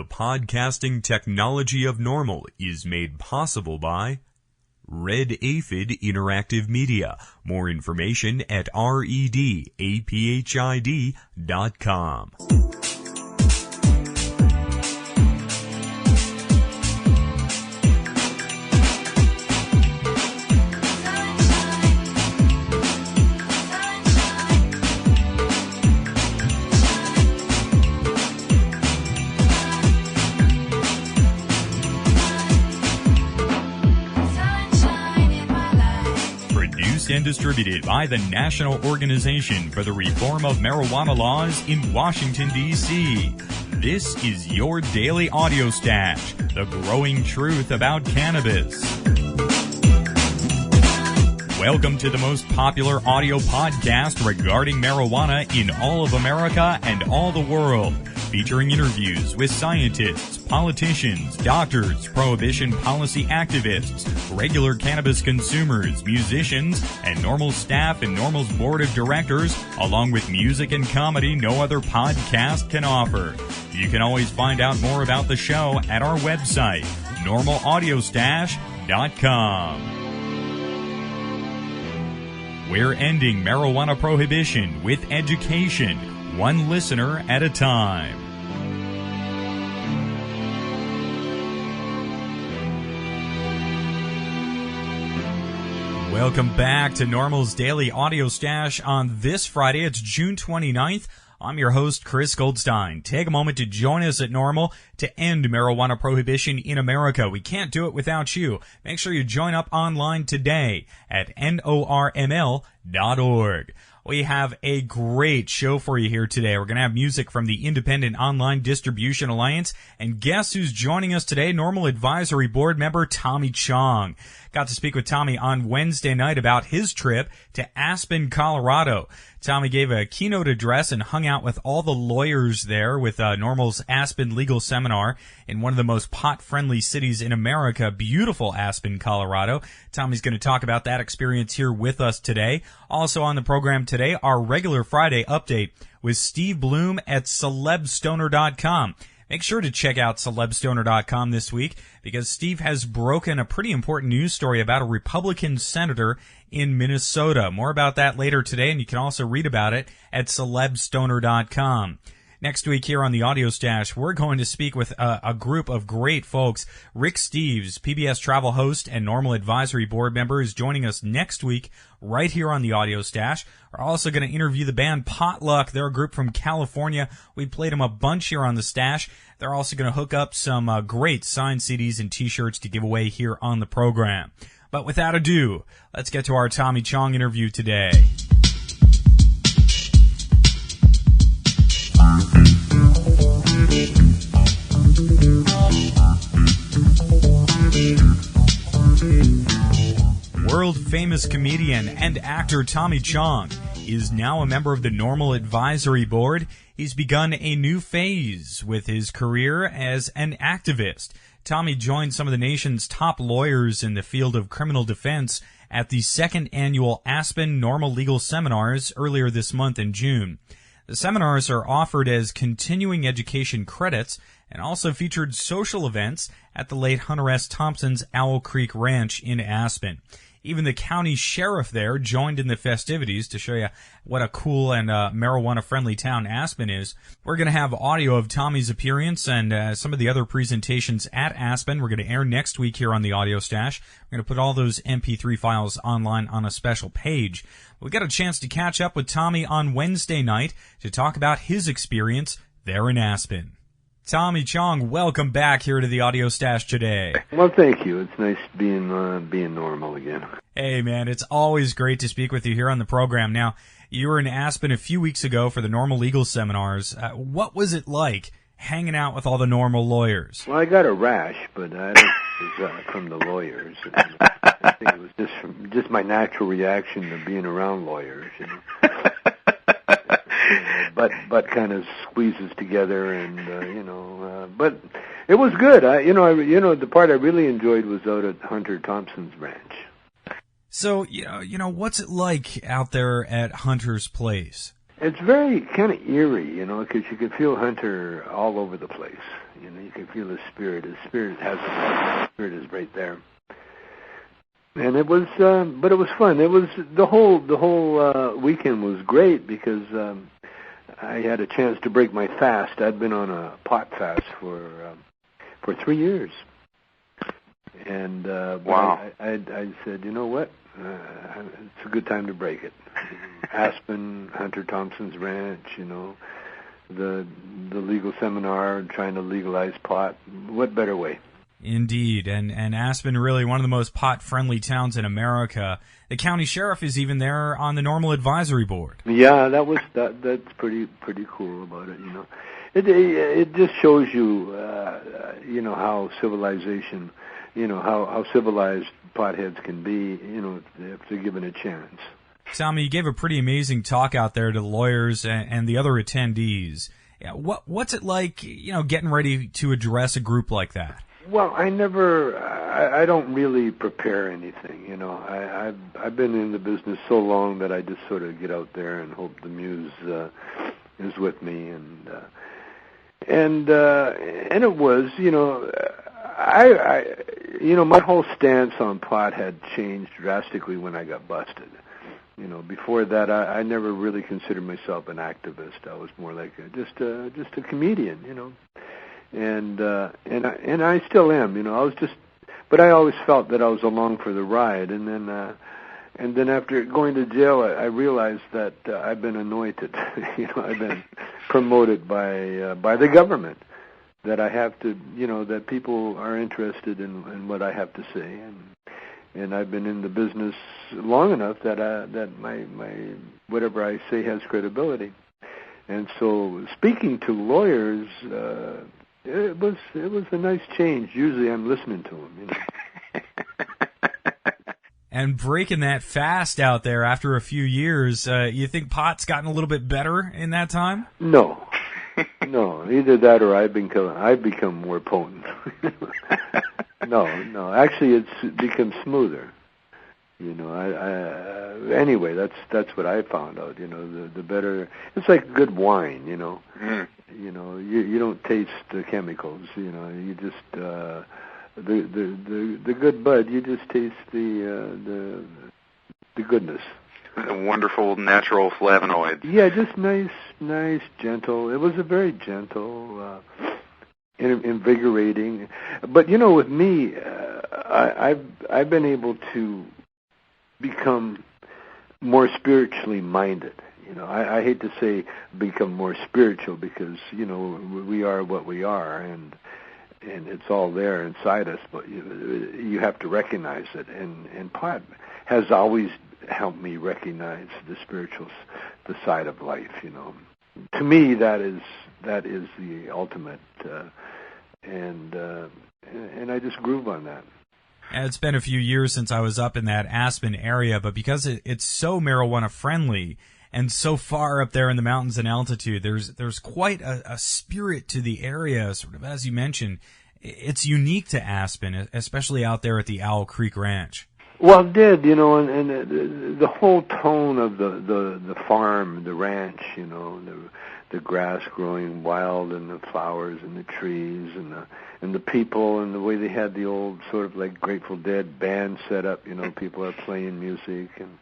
The podcasting technology of NORML is made possible by Red Aphid Interactive Media. More information at redaphid.com. And distributed by the National Organization for the Reform of Marijuana Laws in Washington, D.C. This is your daily audio stash, the growing truth about cannabis. Welcome to the most popular audio podcast regarding marijuana in all of America and all the world, featuring interviews with scientists, politicians, doctors, prohibition policy activists, regular cannabis consumers, musicians, and NORML staff and NORML's board of directors, along with music and comedy no other podcast can offer. You can always find out more about the show at our website, NORMLAudiostash.com. We're ending marijuana prohibition with education, one listener at a time. Welcome back to NORML's Daily Audio Stash on this Friday. It's June 29th. I'm your host, Chris Goldstein. Take a moment to join us at NORML to end marijuana prohibition in America. We can't do it without you. Make sure you join up online today at norml.org. We have a great show for you here today. We're going to have music from the Independent Online Distribution Alliance. And guess who's joining us today? NORML Advisory Board member Tommy Chong. Got to speak with Tommy on Wednesday night about his trip to Aspen, Colorado. Tommy gave a keynote address and hung out with all the lawyers there with NORML's Aspen Legal Seminar in one of the most pot-friendly cities in America, beautiful Aspen, Colorado. Tommy's going to talk about that experience here with us today. Also on the program today, our regular Friday update with Steve Bloom at celebstoner.com. Make sure to check out celebstoner.com this week because Steve has broken a pretty important news story about a Republican senator in Minnesota. More about that later today, and you can also read about it at celebstoner.com. Next week here on the Audio Stash, we're going to speak with a group of great folks. Rick Steves, PBS travel host and NORML Advisory Board member, is joining us next week right here on the Audio Stash. We're also going to interview the band Potluck. They're a group from California. We played them a bunch here on the Stash. They're also going to hook up some great signed CDs and T-shirts to give away here on the program. But without ado, let's get to our Tommy Chong interview today. World-famous comedian and actor Tommy Chong is now a member of the NORML Advisory Board. He's begun a new phase with his career as an activist. Tommy joined some of the nation's top lawyers in the field of criminal defense at the second annual Aspen NORML Legal Seminars earlier this month in June. The seminars are offered as continuing education credits and also featured social events at the late Hunter S. Thompson's Owl Creek Ranch in Aspen. Even the county sheriff there joined in the festivities to show you what a cool and marijuana-friendly town Aspen is. We're going to have audio of Tommy's appearance and some of the other presentations at Aspen. We're going to air next week here on the Audio Stash. We're going to put all those MP3 files online on a special page. We got a chance to catch up with Tommy on Wednesday night to talk about his experience there in Aspen. Tommy Chong, welcome back here to the Audio Stash today. Well, thank you. It's nice being normal again. Hey, man, it's always great to speak with you here on the program. Now, you were in Aspen a few weeks ago for the NORML Legal Seminars. What was it like hanging out with all the NORML lawyers? Well, I got a rash, but I don't think it was from the lawyers. I think it was just my natural reaction to being around lawyers, you know. But kind of squeezes together, and but it was good. The part I really enjoyed was out at Hunter Thompson's ranch. So what's it like out there at Hunter's place? It's very kind of eerie, because you could feel Hunter all over the place. You know, you can feel his spirit. His spirit his spirit is right there. And it was, but it was fun. It was the whole weekend was great because I had a chance to break my fast. I'd been on a pot fast for 3 years, and wow. I said, you know what, it's a good time to break it. Aspen, Hunter Thompson's ranch, you know, the legal seminar trying to legalize pot. What better way? Indeed, and Aspen, really one of the most pot-friendly towns in America. The county sheriff is even there on the NORML advisory board. Yeah, that's pretty cool about it. You know, it just shows you, you know, how civilization, you know, how civilized potheads can be. You know, if they're given a chance. Tommy, you gave a pretty amazing talk out there to the lawyers and the other attendees. Yeah, what's it like, you know, getting ready to address a group like that? Well, I don't really prepare anything, you know. I've been in the business so long that I just sort of get out there and hope the muse is with me, and it was, you know, you know, my whole stance on pot had changed drastically when I got busted. You know, before that, I never really considered myself an activist. I was more like just a comedian, you know. And I still am, you know. But I always felt that I was along for the ride. And then after going to jail, I realized that I've been anointed. You know, I've been promoted by the government. That I have to, you know, that people are interested in what I have to say, and I've been in the business long enough that my whatever I say has credibility. And so, speaking to lawyers. It was a nice change. Usually I'm listening to them, you know. And breaking that fast out there after a few years, you think pot's gotten a little bit better in that time? No. Either that or I've become more potent. No. Actually, it's become smoother. You know, anyway, that's what I found out. You know, the better. It's like good wine. You know. Mm. You know, you don't taste the chemicals. You know, you just the good bud. You just taste the goodness. The wonderful natural flavonoids. Yeah, just nice, gentle. It was a very gentle, invigorating. But you know, with me, I've been able to become more spiritually minded. You know, I hate to say become more spiritual because, you know, we are what we are, and it's all there inside us, but you have to recognize it. And pot has always helped me recognize the spiritual, the side of life, you know. To me, that is the ultimate, and I just groove on that. And it's been a few years since I was up in that Aspen area, but because it's so marijuana friendly and so far up there in the mountains and altitude, there's quite a spirit to the area, sort of, as you mentioned. It's unique to Aspen, especially out there at the Owl Creek Ranch. Well, it did, you know, and the whole tone of the farm, the ranch, you know, the grass growing wild and the flowers and the trees and the people and the way they had the old sort of like Grateful Dead band set up, you know, people are playing music and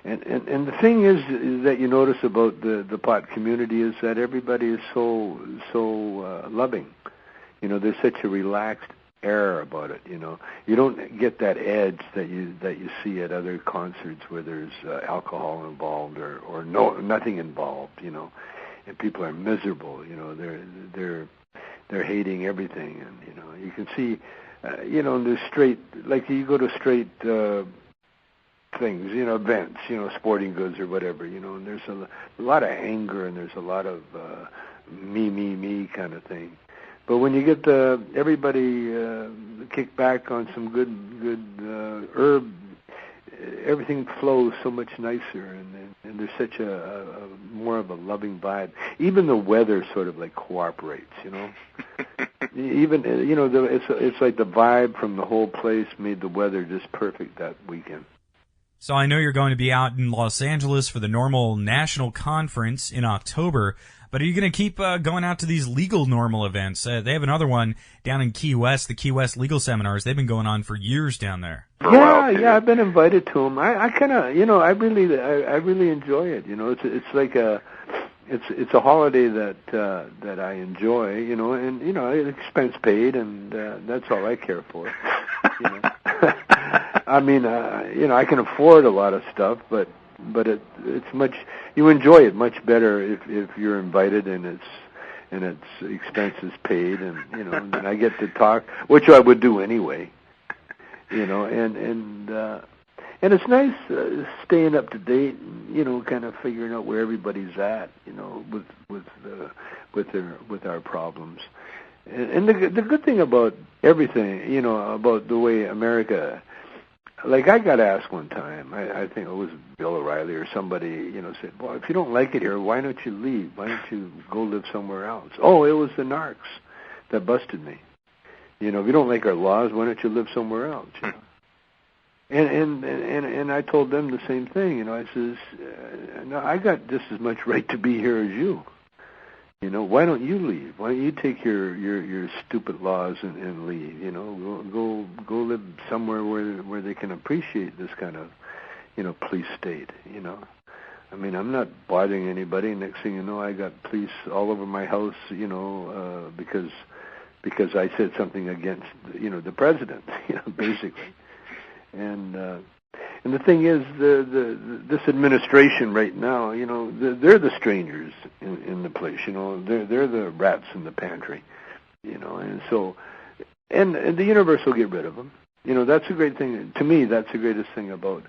the thing is that you notice about the pot community is that everybody is so loving. You know, there's such a relaxed air about it. You know, you don't get that edge that you see at other concerts where there's alcohol involved or nothing involved. You know, and people are miserable. You know, they're hating everything, and you know, you can see, you know, there's straight, like you go to straight things, you know, events, you know, sporting goods or whatever, you know, and there's a lot of anger and there's a lot of me kind of thing. But when you get everybody kick back on some good herb, everything flows so much nicer, and there's such a more of a loving vibe. Even the weather sort of like cooperates, you know. Even you know, it's like the vibe from the whole place made the weather just perfect that weekend. So I know you're going to be out in Los Angeles for the NORML National Conference in October, but are you going to keep going out to these legal NORML events? They have another one down in Key West, the Key West Legal Seminars. They've been going on for years down there. Yeah, I've been invited to them. I kind of, I really enjoy it. It's like it's a holiday that I enjoy, and expense paid, and that's all I care for. I mean, I can afford a lot of stuff, but it's much, you enjoy it much better if you're invited and it's expenses paid, and then I get to talk, which I would do anyway. And it's nice staying up to date, kind of figuring out where everybody's at, with our problems. And the good thing about everything, about the way America, like I got asked one time, I think it was Bill O'Reilly or somebody, said, well, if you don't like it here, why don't you leave? Why don't you go live somewhere else? Oh, it was the narcs that busted me. If you don't like our laws, why don't you live somewhere else? And I told them the same thing. I says, no, I got just as much right to be here as you. Why don't you leave? Why don't you take your stupid laws and leave? Go live somewhere where they can appreciate this kind of, police state. I mean, I'm not bothering anybody. Next thing you know, I got police all over my house. Because I said something against, the president. Basically. And the thing is, this administration right now, they're the strangers in the place. They're the rats in the pantry. And so, and the universe will get rid of them. That's a great thing. To me, that's the greatest thing about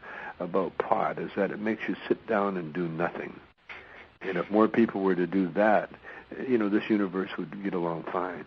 pot, is that it makes you sit down and do nothing. And if more people were to do that, this universe would get along fine.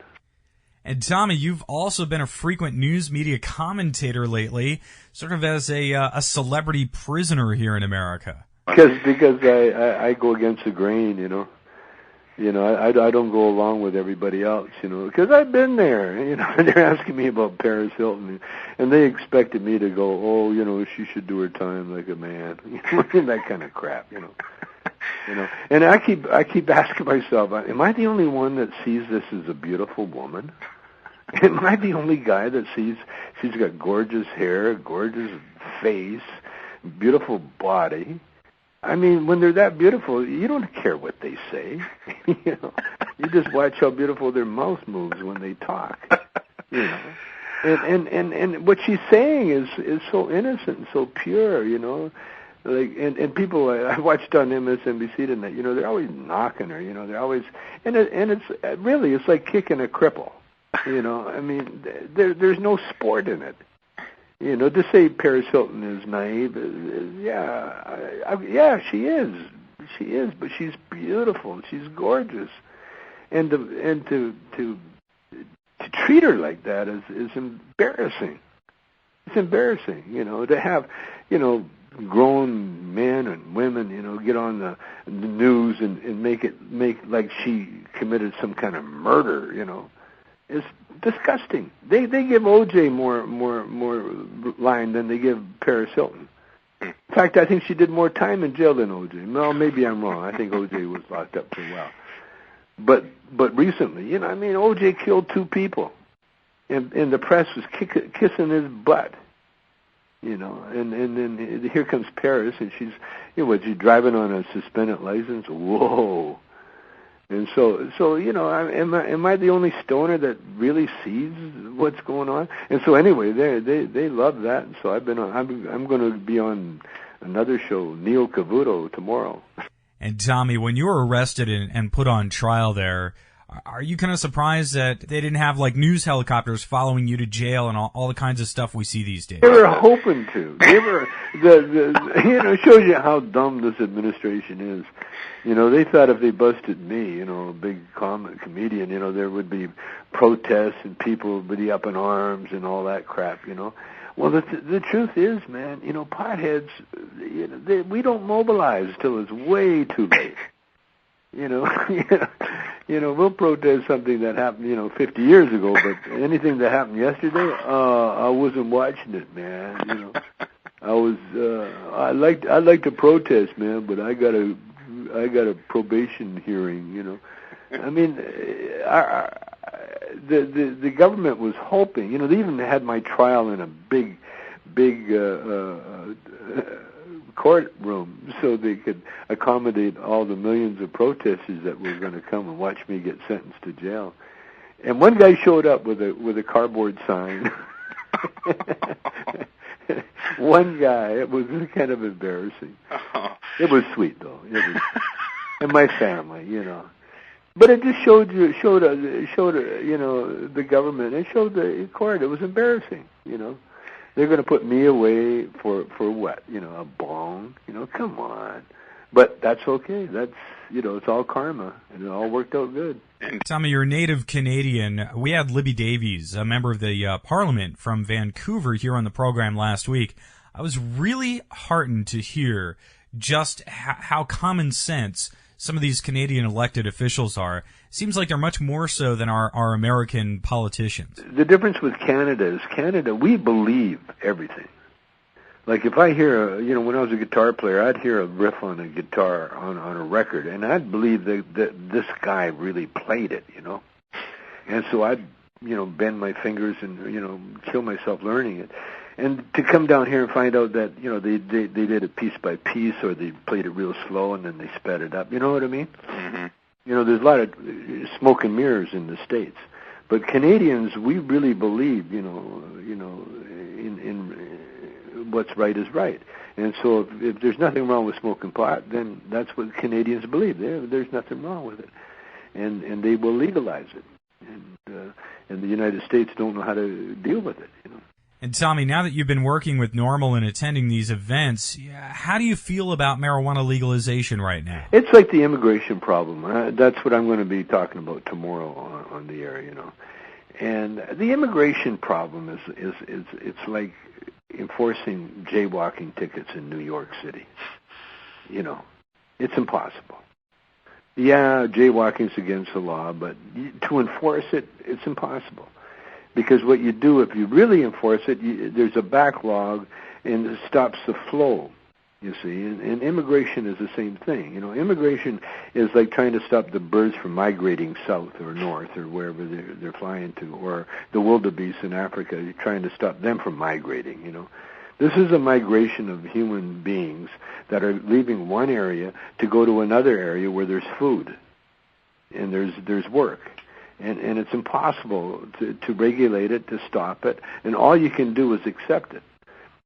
And Tommy, you've also been a frequent news media commentator lately, sort of as a celebrity prisoner here in America. Because I go against the grain, I don't go along with everybody else, because I've been there, they're asking me about Paris Hilton, and they expected me to go, oh, she should do her time like a man, that kind of crap, And I keep asking myself, am I the only one that sees this as a beautiful woman? Am I the only guy that sees she's got gorgeous hair, gorgeous face, beautiful body? I mean, when they're that beautiful, you don't care what they say. You just watch how beautiful their mouth moves when they talk. And what she's saying is so innocent and so pure. Like, and people I watched on MSNBC tonight, they're always knocking her, they're always, and it's really, it's like kicking a cripple, I mean, there's no sport in it, to say Paris Hilton is naive, yeah, she is, but she's beautiful, she's gorgeous, and to treat her like that is embarrassing. It's embarrassing, to have, grown men and women, get on the news and make like she committed some kind of murder, It's disgusting. They give O.J. more line than they give Paris Hilton. In fact, I think she did more time in jail than O.J. No, maybe I'm wrong. I think O.J. was locked up for a while. But recently, O.J. killed 2 people, and the press was kissing his butt. And then here comes Paris, and she's, she's driving on a suspended license. Whoa! And so, am I the only stoner that really sees what's going on? And so, anyway, they love that. And so I'm going to be on another show, Neil Cavuto, tomorrow. And Tommy, when you were arrested and put on trial there, are you kind of surprised that they didn't have like news helicopters following you to jail and all the kinds of stuff we see these days? They were hoping to. They were it shows you how dumb this administration is. They thought if they busted me, a big comedian, there would be protests and people would be up in arms and all that crap. Well, the truth is, man, potheads, we don't mobilize till it's way too late. We'll protest something that happened, 50 years ago, but anything that happened yesterday, I wasn't watching it, man. I'd like to protest, man, but I got a probation hearing, you know. I mean, the government was hoping, you know, they even had my trial in a big courtroom so they could accommodate all the millions of protesters that were going to come and watch me get sentenced to jail. And one guy showed up with a cardboard sign. One guy. It was kind of embarrassing. It was sweet though. And my family, you know. But it just showed you know, the government. It showed the court. It was embarrassing, you know. They're going to put me away for what? You know, a bong? You know, come on. But that's okay. That's, you know, it's all karma, and it all worked out good. Tommy, you're a native Canadian. We had Libby Davies, a member of the Parliament from Vancouver, here on the program last week. I was really heartened to hear just how common sense some of these Canadian elected officials are. Seems like they're much more so than our American politicians. The difference with Canada is we believe everything. Like if I hear, you know, when I was a guitar player, I'd hear a riff on a guitar on a record, and I'd believe that this guy really played it, you know. And so I'd, you know, bend my fingers and, you know, kill myself learning it. And to come down here and find out that, you know, they did it piece by piece, or they played it real slow and then they sped it up. You know what I mean? Mm-hmm. You know, there's a lot of smoke and mirrors in the States. But Canadians, we really believe, you know, in what's right is right. And so if there's nothing wrong with smoking pot, then that's what Canadians believe. There's nothing wrong with it. And they will legalize it. And the United States don't know how to deal with it, you know. And Tommy, now that you've been working with NORML and attending these events, how do you feel about marijuana legalization right now? It's like the immigration problem. That's what I'm going to be talking about tomorrow on the air, you know. And the immigration problem is it's like enforcing jaywalking tickets in New York City. You know, it's impossible. Yeah, jaywalking's against the law, but to enforce it, it's impossible. Because what you do, if you really enforce it, there's a backlog, and it stops the flow, you see. And immigration is the same thing. You know, immigration is like trying to stop the birds from migrating south or north or wherever they're flying to, or the wildebeest in Africa. You're trying to stop them from migrating, you know. This is a migration of human beings that are leaving one area to go to another area where there's food and there's work. And it's impossible to regulate it, to stop it, and all you can do is accept it.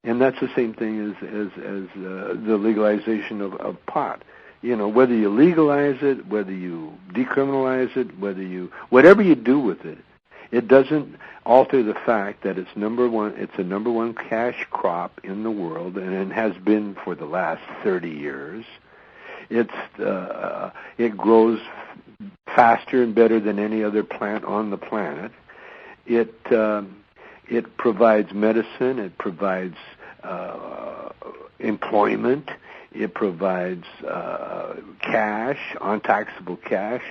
And that's the same thing as the legalization of pot. You know, whether you legalize it, whether you decriminalize it, whatever you do with it, it doesn't alter the fact that it's a number one cash crop in the world, and it has been for the last 30 years. It grows faster and better than any other plant on the planet. It provides medicine. It provides employment. It provides cash, untaxable cash.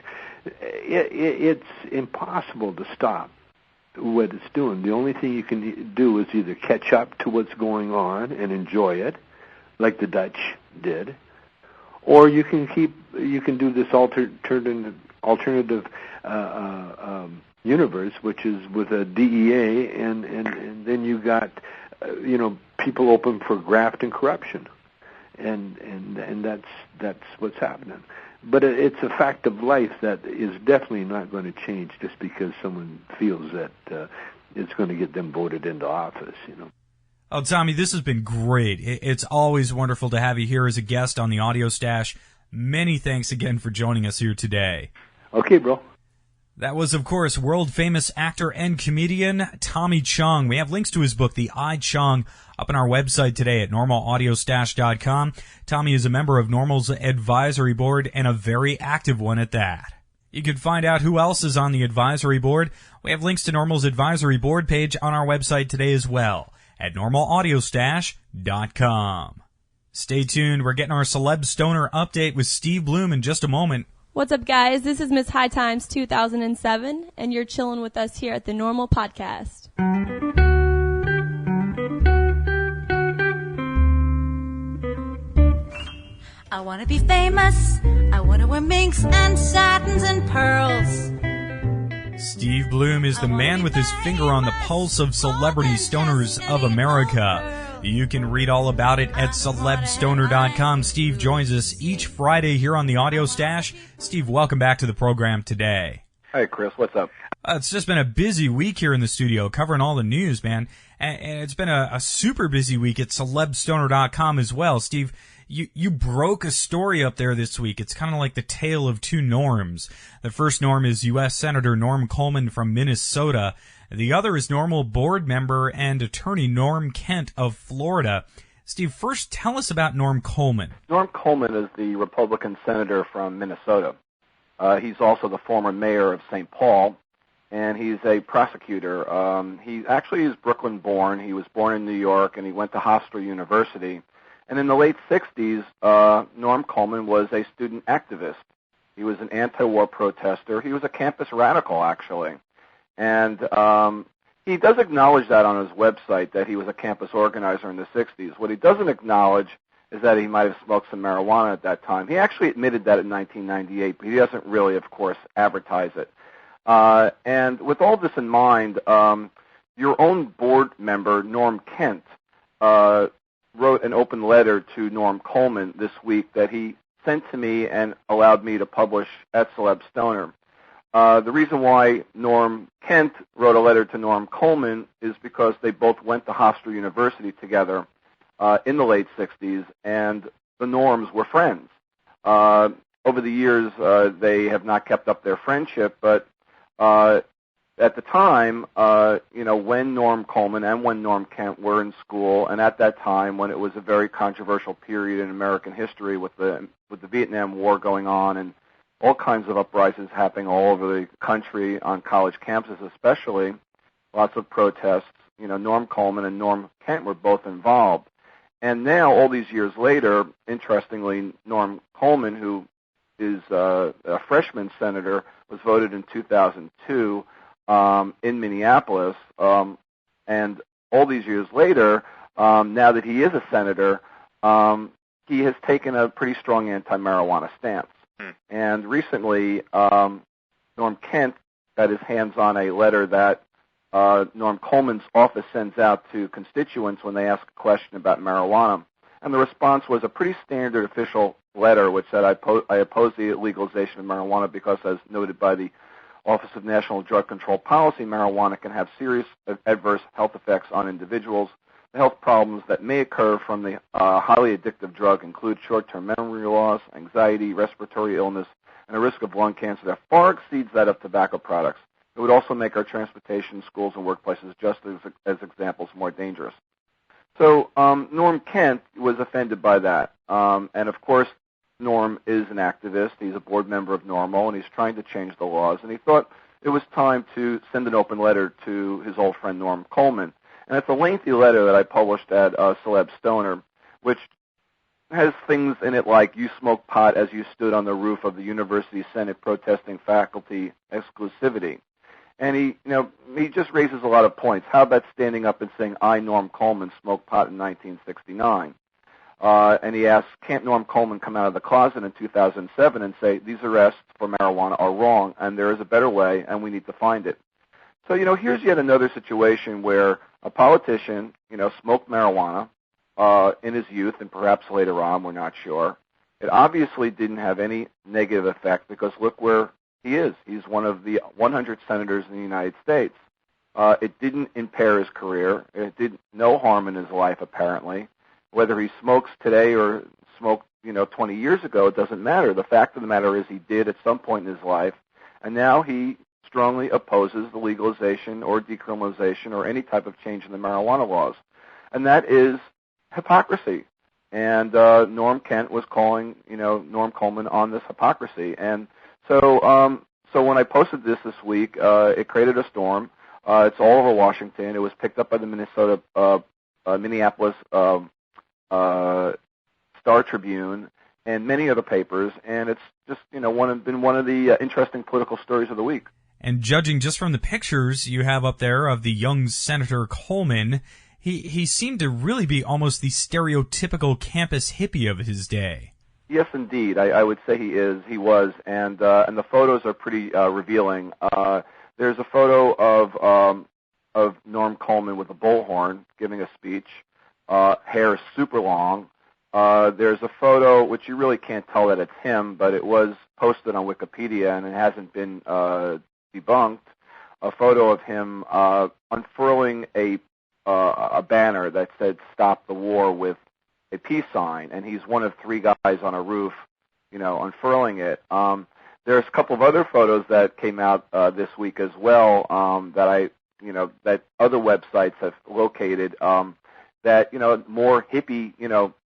It's impossible to stop what it's doing. The only thing you can do is either catch up to what's going on and enjoy it, like the Dutch did, or you can do this alternative universe, which is with a DEA, and then you got people open for graft and corruption, and that's what's happening. But it's a fact of life that is definitely not going to change just because someone feels that it's going to get them voted into office, you know. Oh, Tommy, this has been great. It's always wonderful to have you here as a guest on the Audio Stash. Many thanks again for joining us here today. Okay, bro. That was, of course, world-famous actor and comedian Tommy Chong. We have links to his book, The I Chong, up on our website today at NORMLAudioStash.com. Tommy is a member of NORML's advisory board, and a very active one at that. You can find out who else is on the advisory board. We have links to NORML's advisory board page on our website today as well at NORMLAudioStash.com. Stay tuned. We're getting our Celeb Stoner update with Steve Bloom in just a moment. What's up, guys? This is Miss High Times 2007, and you're chilling with us here at the NORML Podcast. want to be famous. I want to wear minks and satins and pearls. Steve Bloom is the man with his finger on the pulse of celebrity stoners of America. You can read all about it at celebstoner.com. Steve joins us each Friday here on the Audio Stash. Steve, welcome back to the program today. Hey, Chris, what's up? It's just been a busy week here in the studio covering all the news, man. And it's been a super busy week at celebstoner.com as well. Steve, you broke a story up there this week. It's kind of like the tale of two Norms. The first Norm is U.S. Senator Norm Coleman from Minnesota. The other is NORML board member and attorney Norm Kent of Florida. Steve, first tell us about Norm Coleman. Norm Coleman is the Republican senator from Minnesota. He's also the former mayor of St. Paul, and he's a prosecutor. He actually is Brooklyn-born. He was born in New York, and he went to Hofstra University. And in the late 60s, Norm Coleman was a student activist. He was an anti-war protester. He was a campus radical, actually. And he does acknowledge that on his website, that he was a campus organizer in the 60s. What he doesn't acknowledge is that he might have smoked some marijuana at that time. He actually admitted that in 1998, but he doesn't really, of course, advertise it. And with all this in mind, your own board member, Norm Kent, wrote an open letter to Norm Coleman this week that he sent to me and allowed me to publish at Celeb Stoner. The reason why Norm Kent wrote a letter to Norm Coleman is because they both went to Hofstra University together in the late 60s, and the Norms were friends. Over the years, they have not kept up their friendship, but at the time, when Norm Coleman and when Norm Kent were in school, and at that time when it was a very controversial period in American history with the Vietnam War going on and all kinds of uprisings happening all over the country on college campuses especially, lots of protests, Norm Coleman and Norm Kent were both involved. And now, all these years later, interestingly, Norm Coleman, who is a freshman senator, was voted in 2002 in Minneapolis, and all these years later, now that he is a senator, he has taken a pretty strong anti-marijuana stance. And recently, Norm Kent got his hands on a letter that Norm Coleman's office sends out to constituents when they ask a question about marijuana. And the response was a pretty standard official letter which said, I oppose the legalization of marijuana because, as noted by the Office of National Drug Control Policy, marijuana can have serious adverse health effects on individuals. The health problems that may occur from the highly addictive drug include short-term memory loss, anxiety, respiratory illness, and a risk of lung cancer that far exceeds that of tobacco products. It would also make our transportation, schools, and workplaces, just as examples, more dangerous. So Norm Kent was offended by that. And, of course, Norm is an activist. He's a board member of NORML, and he's trying to change the laws. And he thought it was time to send an open letter to his old friend Norm Coleman. And it's a lengthy letter that I published at Celeb Stoner, which has things in it like, you smoked pot as you stood on the roof of the University Senate protesting faculty exclusivity. And he just raises a lot of points. How about standing up and saying, I, Norm Coleman, smoked pot in 1969? And he asks, can't Norm Coleman come out of the closet in 2007 and say, these arrests for marijuana are wrong, and there is a better way, and we need to find it? So, here's yet another situation where a politician, smoked marijuana in his youth, and perhaps later on, we're not sure. It obviously didn't have any negative effect because look where he is. He's one of the 100 senators in the United States. It didn't impair his career. It did no harm in his life, apparently. Whether he smokes today or smoked, 20 years ago, it doesn't matter. The fact of the matter is he did at some point in his life, and now he strongly opposes the legalization or decriminalization or any type of change in the marijuana laws. And that is hypocrisy. And Norm Kent was calling, Norm Coleman on this hypocrisy. And so when I posted this week, it created a storm. It's all over Washington. It was picked up by the Minneapolis Star Tribune and many other papers, and it's just been one of the interesting political stories of the week. And judging just from the pictures you have up there of the young Senator Coleman, he seemed to really be almost the stereotypical campus hippie of his day. Yes, indeed. I would say he is. He was, and the photos are pretty revealing. There's a photo of Norm Coleman with a bullhorn giving a speech. Hair is super long. There's a photo which you really can't tell that it's him, but it was posted on Wikipedia and it hasn't been debunked. A photo of him unfurling a banner that said "Stop the War" with a peace sign, and he's one of three guys on a roof, unfurling it. There's a couple of other photos that came out this week as well that that other websites have located that more hippie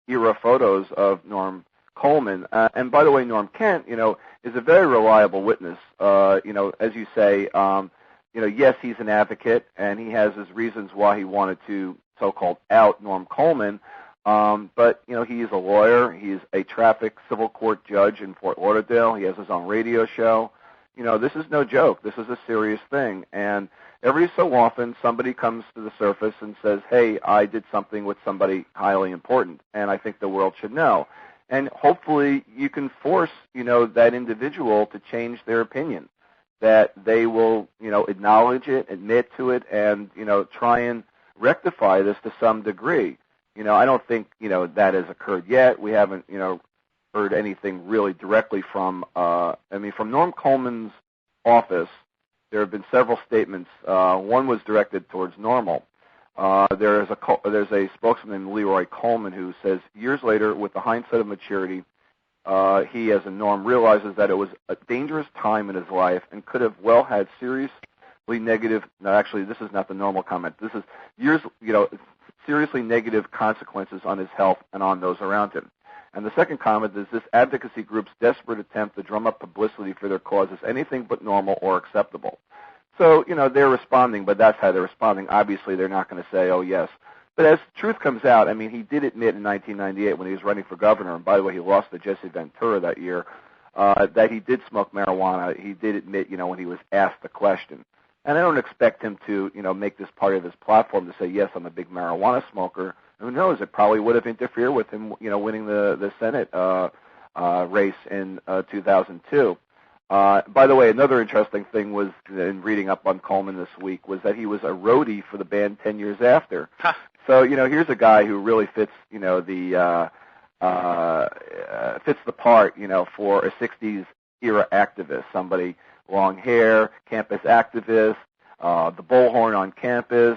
era photos of Norm Coleman. And by the way, Norm Kent is a very reliable witness. As you say, yes, he's an advocate and he has his reasons why he wanted to so-called out Norm Coleman. But he is a lawyer. He's a traffic civil court judge in Fort Lauderdale. He has his own radio show. This is no joke. This is a serious thing. And every so often, somebody comes to the surface and says, hey, I did something with somebody highly important, and I think the world should know. And hopefully you can force, that individual to change their opinion, that they will, acknowledge it, admit to it, and, try and rectify this to some degree. I don't think, that has occurred yet. We haven't, heard anything really directly from Norm Coleman's office. There have been several statements. One was directed towards NORML. There's a spokesman named Leroy Coleman who says, years later, with the hindsight of maturity, he, as a Norm, realizes that it was a dangerous time in his life and could have well had seriously negative. No, actually, this is not the normal comment. This is seriously negative consequences on his health and on those around him. And the second comment is this advocacy group's desperate attempt to drum up publicity for their cause is anything but normal or acceptable. So, they're responding, but that's how they're responding. Obviously, they're not going to say, oh, yes. But as truth comes out, he did admit in 1998 when he was running for governor, and by the way, he lost to Jesse Ventura that year, that he did smoke marijuana. He did admit, when he was asked the question. And I don't expect him to, make this part of his platform to say, yes, I'm a big marijuana smoker. Who knows? It probably would have interfered with him, winning the Senate race in 2002. By the way, another interesting thing was, in reading up on Coleman this week, was that he was a roadie for the band 10 years after. So, here's a guy who really fits, fits the part, for a 60s era activist, somebody long hair, campus activist, the bullhorn on campus,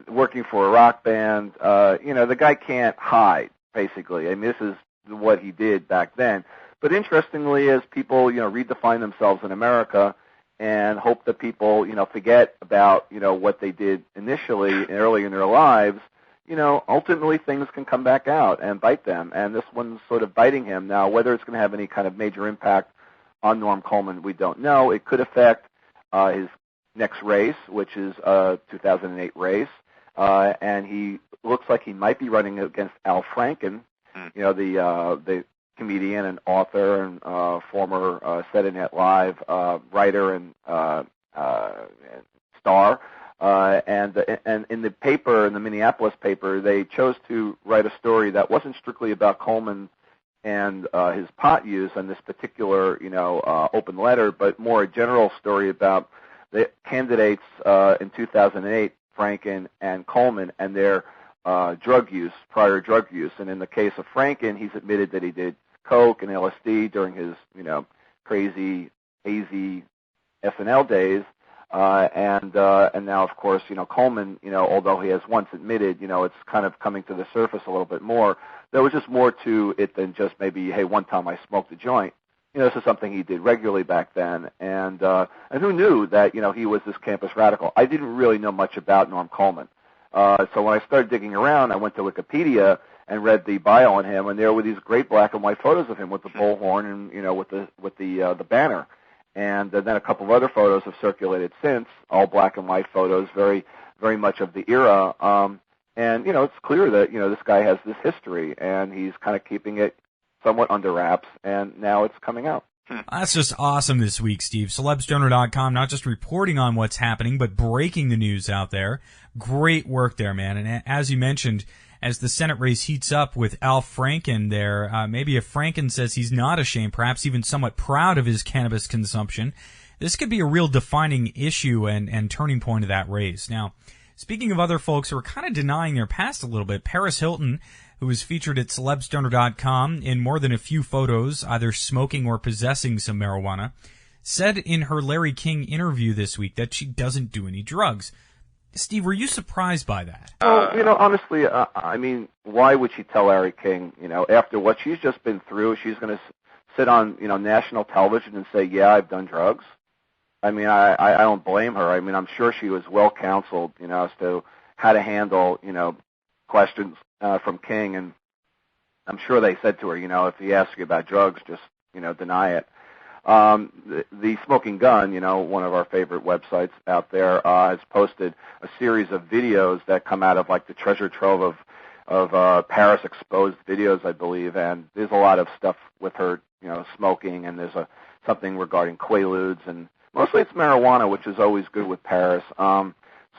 working for a rock band. The guy can't hide, basically. This is what he did back then. But interestingly, as people, redefine themselves in America and hope that people, forget about, what they did initially and early in their lives, ultimately things can come back out and bite them. And this one's sort of biting him. Now, whether it's going to have any kind of major impact on Norm Coleman, we don't know. It could affect his next race, which is a 2008 race. And he looks like he might be running against Al Franken, the comedian and author and former Saturday Night Live writer and star. And in the paper, in the Minneapolis paper, they chose to write a story that wasn't strictly about Coleman and his pot use on this particular, open letter, but more a general story about the candidates in 2008, Franken and Coleman, and their drug use, prior drug use. And in the case of Franken, he's admitted that he did coke and LSD during his, crazy, hazy SNL days. And now, of course, Coleman, although he has once admitted, it's kind of coming to the surface a little bit more. There was just more to it than just maybe, hey, one time I smoked a joint. This is something he did regularly back then. And who knew that, he was this campus radical? I didn't really know much about Norm Coleman. So when I started digging around, I went to Wikipedia and read the bio on him, and there were these great black and white photos of him with the bullhorn and, with the banner. And then a couple of other photos have circulated since, all black and white photos, very, very much of the era. And, it's clear that, this guy has this history, and he's kind of keeping it somewhat under wraps, and now it's coming out. That's just awesome this week, Steve. Celebstoner.com, not just reporting on what's happening, but breaking the news out there. Great work there, man. And as you mentioned, as the Senate race heats up with Al Franken there. Maybe if Franken says he's not ashamed, perhaps even somewhat proud of his cannabis consumption, this could be a real defining issue and turning point of that race. Now, speaking of other folks who are kind of denying their past a little bit, Paris Hilton, who was featured at celebstoner.com in more than a few photos, either smoking or possessing some marijuana, said in her Larry King interview this week that she doesn't do any drugs. Steve, were you surprised by that? Well, honestly, I mean, why would she tell Larry King, after what she's just been through, she's going to sit on, national television and say, yeah, I've done drugs? I mean, I don't blame her. I mean, I'm sure she was well counseled, as to how to handle, questions from King, and I'm sure they said to her, if he asks you about drugs, just, deny it. The Smoking Gun, one of our favorite websites out there, has posted a series of videos that come out of like the treasure trove of Paris exposed videos, I believe, and there's a lot of stuff with her, smoking, and there's something regarding Quaaludes, and mostly it's marijuana, which is always good with Paris.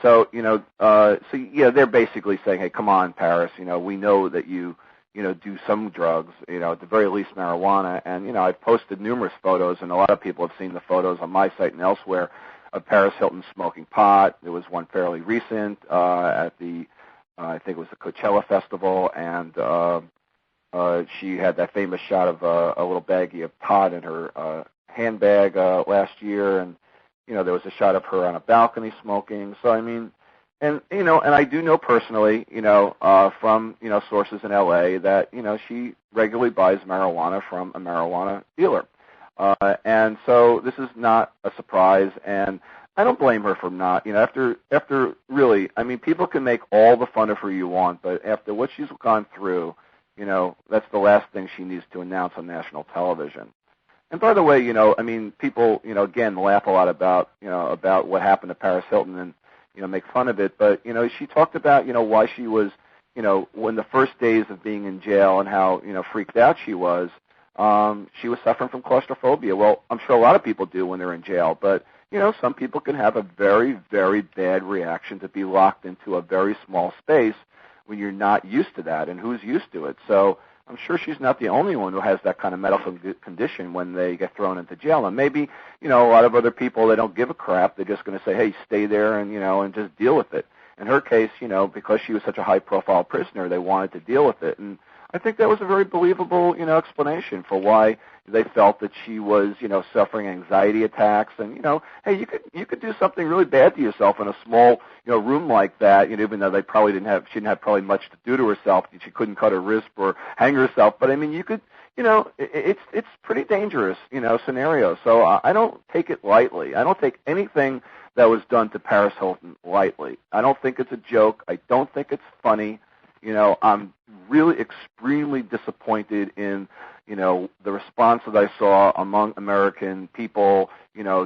So they're basically saying, hey, come on, Paris, we know that you do some drugs, at the very least marijuana. And, I've posted numerous photos, and a lot of people have seen the photos on my site and elsewhere of Paris Hilton smoking pot. There was one fairly recent at the, I think it was the Coachella Festival, and she had that famous shot of a little baggie of pot in her handbag last year, and, there was a shot of her on a balcony smoking. So, I mean, and I do know personally, from, sources in LA that, she regularly buys marijuana from a marijuana dealer. And so this is not a surprise, and I don't blame her for not, after really, I mean, people can make all the fun of her you want, but after what she's gone through, that's the last thing she needs to announce on national television. And by the way, I mean, people, again, laugh a lot about what happened to Paris Hilton and, make fun of it. But, she talked about, why she was, when the first days of being in jail and how, freaked out she was suffering from claustrophobia. Well, I'm sure a lot of people do when they're in jail. But, some people can have a very, very bad reaction to be locked into a very small space when you're not used to that. And who's used to it? So I'm sure she's not the only one who has that kind of medical condition when they get thrown into jail. And maybe, a lot of other people, they don't give a crap. They're just going to say, hey, stay there and, and just deal with it. In her case, because she was such a high-profile prisoner, they wanted to deal with it. And I think that was a very believable, explanation for why they felt that she was, suffering anxiety attacks. And, hey, you could do something really bad to yourself in a small, room like that, even though she didn't have probably much to do to herself. She couldn't cut her wrist or hang herself. But, I mean, you could, it's pretty dangerous, scenario. So I don't take it lightly. I don't take anything that was done to Paris Hilton lightly. I don't think it's a joke. I don't think it's funny. I'm really extremely disappointed in, the response that I saw among American people,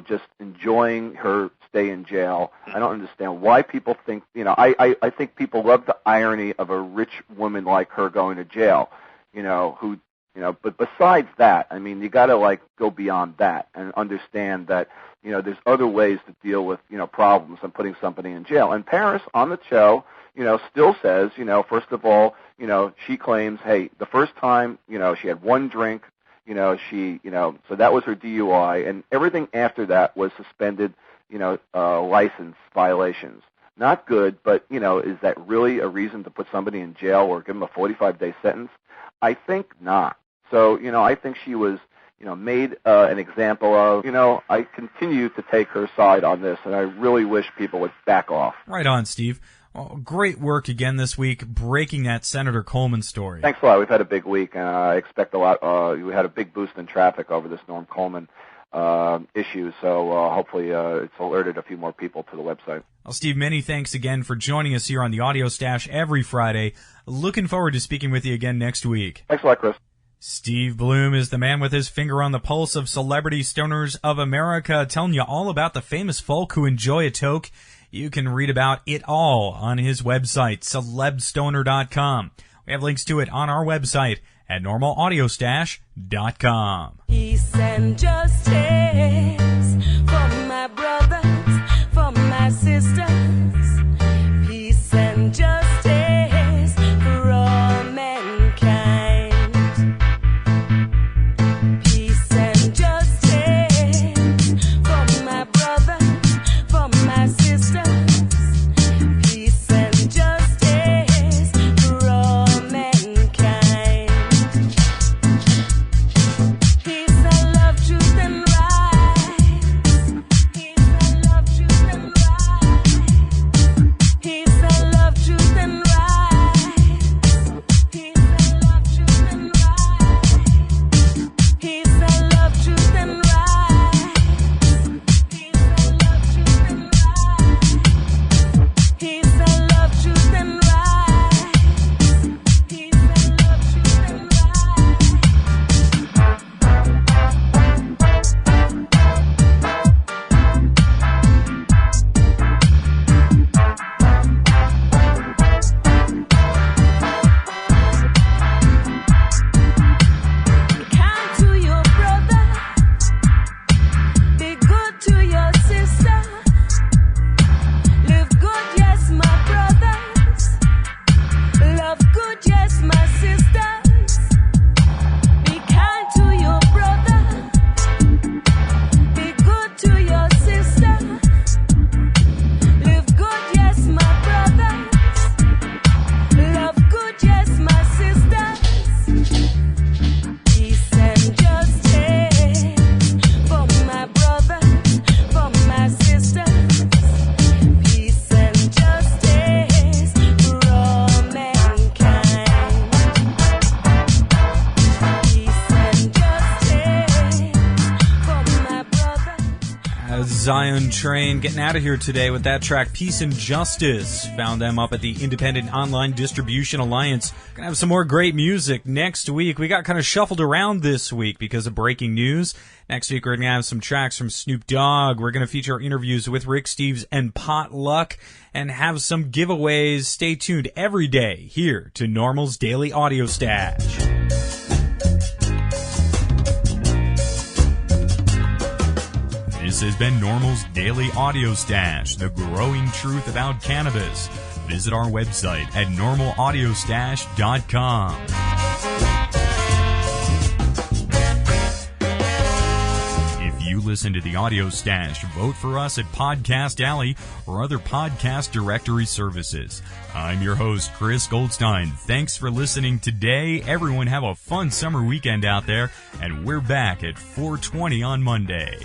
just enjoying her stay in jail. I don't understand why people think, I think people love the irony of a rich woman like her going to jail, but besides that, I mean, you got to go beyond that and understand that, there's other ways to deal with, problems than putting somebody in jail. And Paris on the show, still says, first of all, she claims, hey, the first time, she had one drink, so that was her DUI, and everything after that was suspended, license violations. Not good, but, is that really a reason to put somebody in jail or give them a 45-day sentence? I think not. So, I think she was, made an example of, I continue to take her side on this, and I really wish people would back off. Right on, Steve. Well, great work again this week, breaking that Senator Coleman story. Thanks a lot. We've had a big week, and I expect a lot. We had a big boost in traffic over this Norm Coleman issue, so hopefully it's alerted a few more people to the website. Well, Steve, many thanks again for joining us here on the Audio Stash every Friday. Looking forward to speaking with you again next week. Thanks a lot, Chris. Steve Bloom is the man with his finger on the pulse of celebrity stoners of America, telling you all about the famous folk who enjoy a toke. You can read about it all on his website, celebstoner.com. We have links to it on our website at normalaudiostash.com. Peace and justice for my brothers, for my sisters. Peace and justice for Zion Train getting out of here today with that track Peace and Justice. Found them up at the Independent Online Distribution Alliance. Gonna have some more great music next week. We got kind of shuffled around this week because of breaking news. Next week we're gonna have some tracks from Snoop Dogg. We're gonna feature interviews with Rick Steves and Potluck and have some giveaways. Stay tuned every day here to NORML's Daily Audio Stash. This has been NORML's Daily Audio Stash, the growing truth about cannabis. Visit our website at normalaudiostash.com. If you listen to the Audio Stash, vote for us at Podcast Alley or other podcast directory services. I'm your host, Chris Goldstein. Thanks for listening today. Everyone have a fun summer weekend out there, and we're back at 4:20 on Monday.